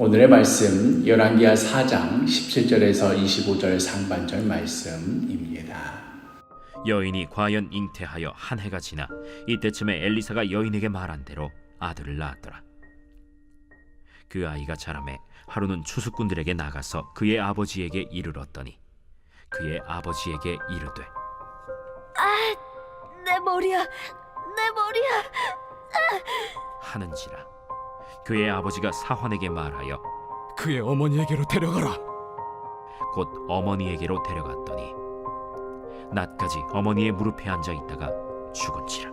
오늘의 말씀 열왕기하 4장 17절에서 25절 상반절 말씀입니다. 여인이 과연 잉태하여 한 해가 지나 이때쯤에 엘리사가 여인에게 말한 대로 아들을 낳았더라. 그 아이가 자라매 하루는 추수꾼들에게 나가서 그의 아버지에게 이르렀더니 그의 아버지에게 이르되 내 머리야, 내 머리야. 하는지라. 그의 아버지가 사환에게 말하여 그의 어머니에게로 데려가라. 곧 어머니에게로 데려갔더니 낮까지 어머니의 무릎에 앉아 있다가 죽은지라.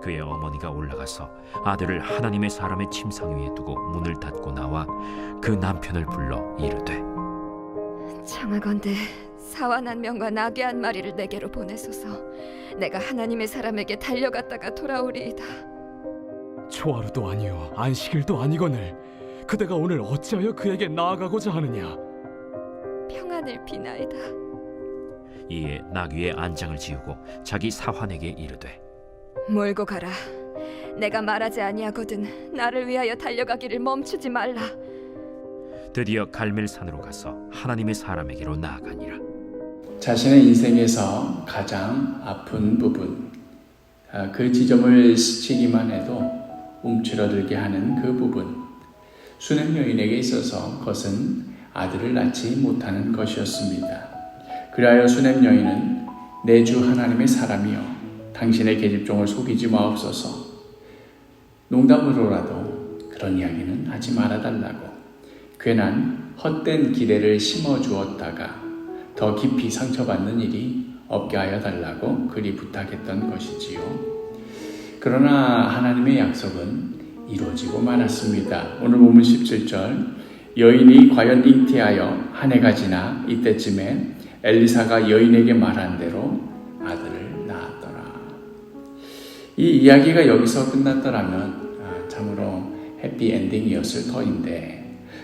그의 어머니가 올라가서 아들을 하나님의 사람의 침상 위에 두고 문을 닫고 나와 그 남편을 불러 이르되 청하건대 사환 한 명과 나귀 한 마리를 내게로 보내소서. 내가 하나님의 사람에게 달려갔다가 돌아오리이다. 초하루도 아니요 안식일도 아니거늘 그대가 오늘 어찌하여 그에게 나아가고자 하느냐. 평안을 비나이다. 이에 나귀의 안장을 지우고 자기 사환에게 이르되 몰고 가라. 내가 말하지 아니하거든 나를 위하여 달려가기를 멈추지 말라. 드디어 갈멜산으로 가서 하나님의 사람에게로 나아가니라. 자신의 인생에서 가장 아픈 부분, 그 지점을 스치기만 해도 움츠러들게 하는 그 부분, 수냄 여인에게 있어서 그것은 아들을 낳지 못하는 것이었습니다. 그리하여 수냄 여인은 내 주 하나님의 사람이여 당신의 계집종을 속이지 마옵소서. 농담으로라도 그런 이야기는 하지 말아달라고 괜한 헛된 기대를 심어주었다가 더 깊이 상처받는 일이 없게 하여 달라고 그리 부탁했던 것이지요. 그러나 하나님의 약속은 이루어지고 말았습니다. 오늘 본문 17절 여인이 과연 잉태하여 한 해가 지나 이때쯤에 엘리사가 여인에게 말한 대로 아들을 낳았더라. 이 이야기가 여기서 끝났더라면 참으로 해피엔딩이었을 터인데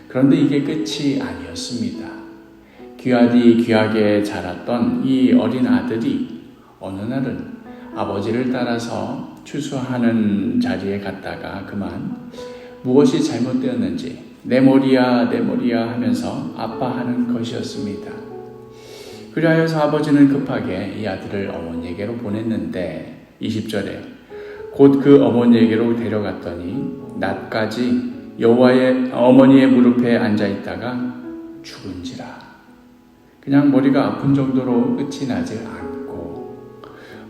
그런데 이게 끝이 아니었습니다. 귀하디 귀하게 자랐던 이 어린 아들이 어느 날은 아버지를 따라서 추수하는 자리에 갔다가 그만 무엇이 잘못되었는지 내 머리야 내 머리야 하면서 아파하는 것이었습니다. 그리하여서 아버지는 급하게 이 아들을 어머니에게로 보냈는데 20절에 곧 그 어머니에게로 데려갔더니 낮까지 여호와의 어머니의 무릎에 앉아있다가 죽은지라. 그냥 머리가 아픈 정도로 끝이 나지 않고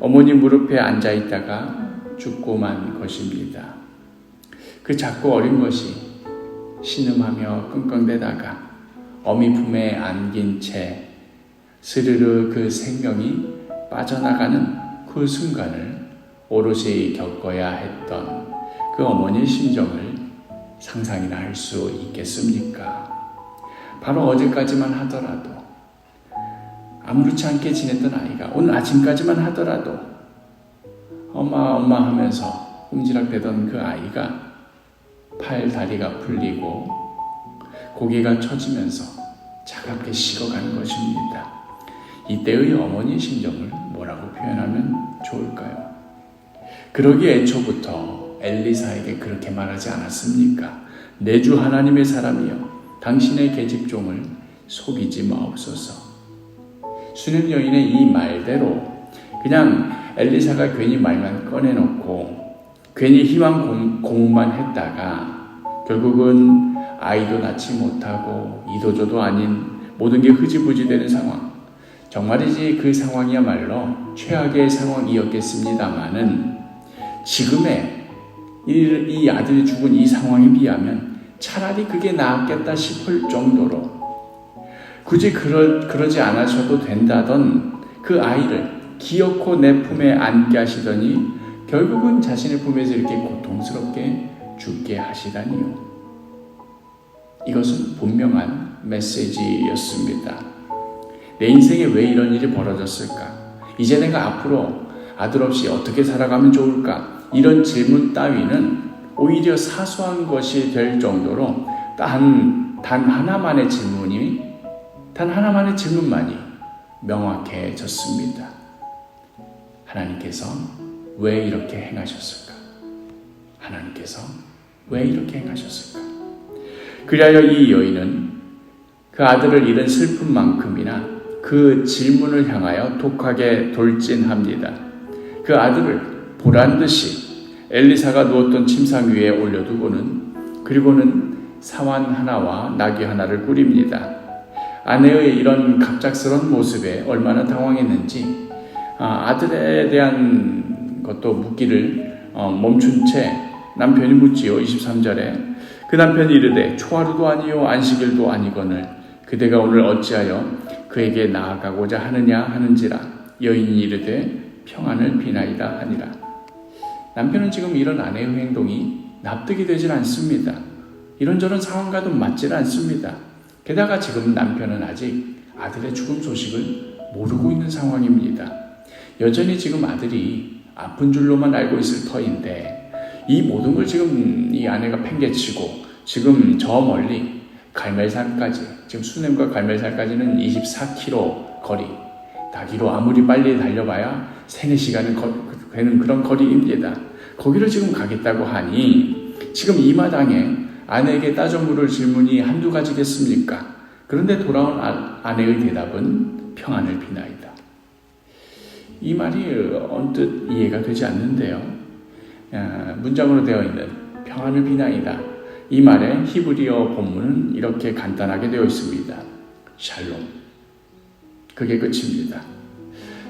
어머니 무릎에 앉아있다가 죽고만 것입니다. 그 작고 어린 것이 신음하며 끙끙대다가 어미 품에 안긴 채 스르르 그 생명이 빠져나가는 그 순간을 오롯이 겪어야 했던 그 어머니의 심정을 상상이나 할 수 있겠습니까? 바로 어제까지만 하더라도 아무렇지 않게 지냈던 아이가 오늘 아침까지만 하더라도 엄마 하면서 움지락대던 그 아이가 팔 다리가 풀리고 고개가 처지면서 차갑게 식어가는 것입니다. 이때의 어머니의 심정을 뭐라고 표현하면 좋을까요? 그러기에 애초부터 엘리사에게 그렇게 말하지 않았습니까? 내 주 하나님의 사람이여 당신의 계집종을 속이지 마옵소서. 수냄 여인의 이 말대로 그냥 엘리사가 괜히 말만 꺼내놓고 괜히 희망 고문만 했다가 결국은 아이도 낳지 못하고 이도저도 아닌 모든 게 흐지부지 되는 상황. 정말이지 그 상황이야말로 최악의 상황이었겠습니다마는 지금의 이 아들이 죽은 이 상황에 비하면 차라리 그게 나았겠다 싶을 정도로 굳이 그러지 않으셔도 된다던 그 아이를 기어코 내 품에 안게 하시더니 결국은 자신의 품에서 이렇게 고통스럽게 죽게 하시다니요. 이것은 분명한 메시지였습니다. 내 인생에 왜 이런 일이 벌어졌을까? 이제 내가 앞으로 아들 없이 어떻게 살아가면 좋을까? 이런 질문 따위는 오히려 사소한 것이 될 정도로 단 하나만의 질문만이 명확해졌습니다. 하나님께서 왜 이렇게 행하셨을까? 하나님께서 왜 이렇게 행하셨을까? 그리하여 이 여인은 그 아들을 잃은 슬픔만큼이나 그 질문을 향하여 독하게 돌진합니다. 그 아들을 보란듯이 엘리사가 누웠던 침상 위에 올려두고는 그리고는 사환 하나와 나귀 하나를 꾸립니다. 아내의 이런 갑작스러운 모습에 얼마나 당황했는지 아들에 대한 것도 묻기를 멈춘 채 남편이 묻지요. 23절에 그 남편이 이르되 초하루도 아니요 안식일도 아니거늘 그대가 오늘 어찌하여 그에게 나아가고자 하느냐 하는지라. 여인이 이르되 평안을 비나이다 하니라. 남편은 지금 이런 아내의 행동이 납득이 되질 않습니다. 이런저런 상황과도 맞질 않습니다. 게다가 지금 남편은 아직 아들의 죽음 소식을 모르고 있는 상황입니다. 여전히 지금 아들이 아픈 줄로만 알고 있을 터인데 이 모든 걸 지금 이 아내가 팽개치고 지금 저 멀리 갈멜산까지, 지금 수넴과 갈멜산까지는 24km 거리, 나귀로 아무리 빨리 달려봐야 3-4시간은 되는 그런 거리입니다. 거기를 지금 가겠다고 하니 지금 이 마당에 아내에게 따져 물을 질문이 한두 가지겠습니까? 그런데 돌아온 아내의 대답은 평안을 비나이다. 이 말이 언뜻 이해가 되지 않는데요. 문장으로 되어 있는 평안을 비나이다. 이 말의 히브리어 본문은 이렇게 간단하게 되어 있습니다. 샬롬. 그게 끝입니다.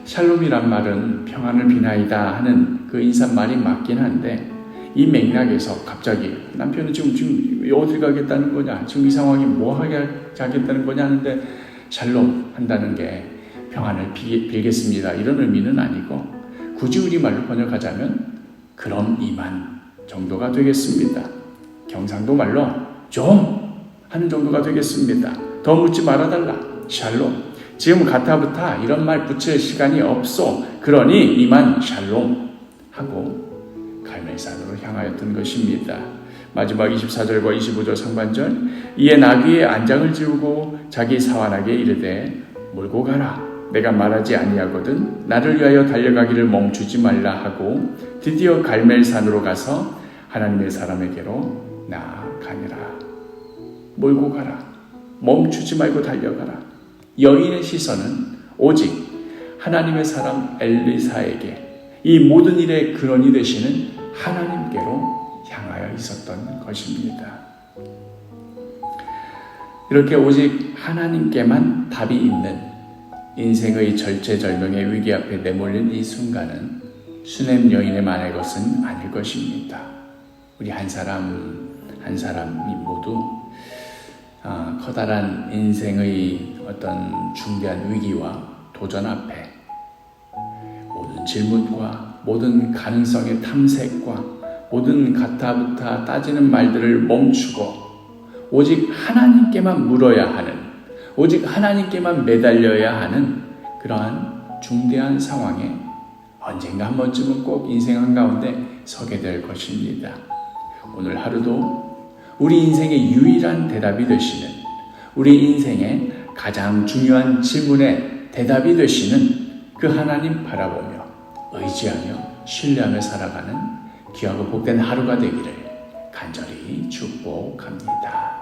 샬롬이란 말은 평안을 비나이다 하는 그 인사말이 맞긴 한데 이 맥락에서 갑자기 남편은 지금 어디 가겠다는 거냐, 지금 이 상황이 뭐 하겠다는 거냐 하는데 샬롬 한다는 게 평안을 빌겠습니다 이런 의미는 아니고 굳이 우리말로 번역하자면 그럼 이만 정도가 되겠습니다. 경상도 말로 좀 하는 정도가 되겠습니다. 더 묻지 말아달라. 샬롬. 지금 가타부타 이런 말 붙일 시간이 없어. 그러니 이만 샬롬 하고 갈멜산으로 향하였던 것입니다. 마지막 24절과 25절 상반절 이에 나귀의 안장을 지우고 자기 사환에게 이르되 몰고 가라. 내가 말하지 아니하거든 나를 위하여 달려가기를 멈추지 말라 하고 드디어 갈멜산으로 가서 하나님의 사람에게로 나아가니라. 몰고 가라. 멈추지 말고 달려가라. 여인의 시선은 오직 하나님의 사람 엘리사에게 이 모든 일의 근원이 되시는 하나님께로 향하여 있었던 것입니다. 이렇게 오직 하나님께만 답이 있는 인생의 절체절명의 위기 앞에 내몰린 이 순간은 수넴 여인의 만의 것은 아닐 것입니다. 우리 한 사람 한 사람이 모두 커다란 인생의 어떤 중대한 위기와 도전 앞에 모든 질문과 모든 가능성의 탐색과 모든 가타부타 따지는 말들을 멈추고 오직 하나님께만 물어야 하는, 오직 하나님께만 매달려야 하는 그러한 중대한 상황에 언젠가 한 번쯤은 꼭 인생 한가운데 서게 될 것입니다. 오늘 하루도 우리 인생의 유일한 대답이 되시는, 우리 인생의 가장 중요한 질문에 대답이 되시는 그 하나님 바라보며 의지하며 신뢰하며 살아가는 귀하고 복된 하루가 되기를 간절히 축복합니다.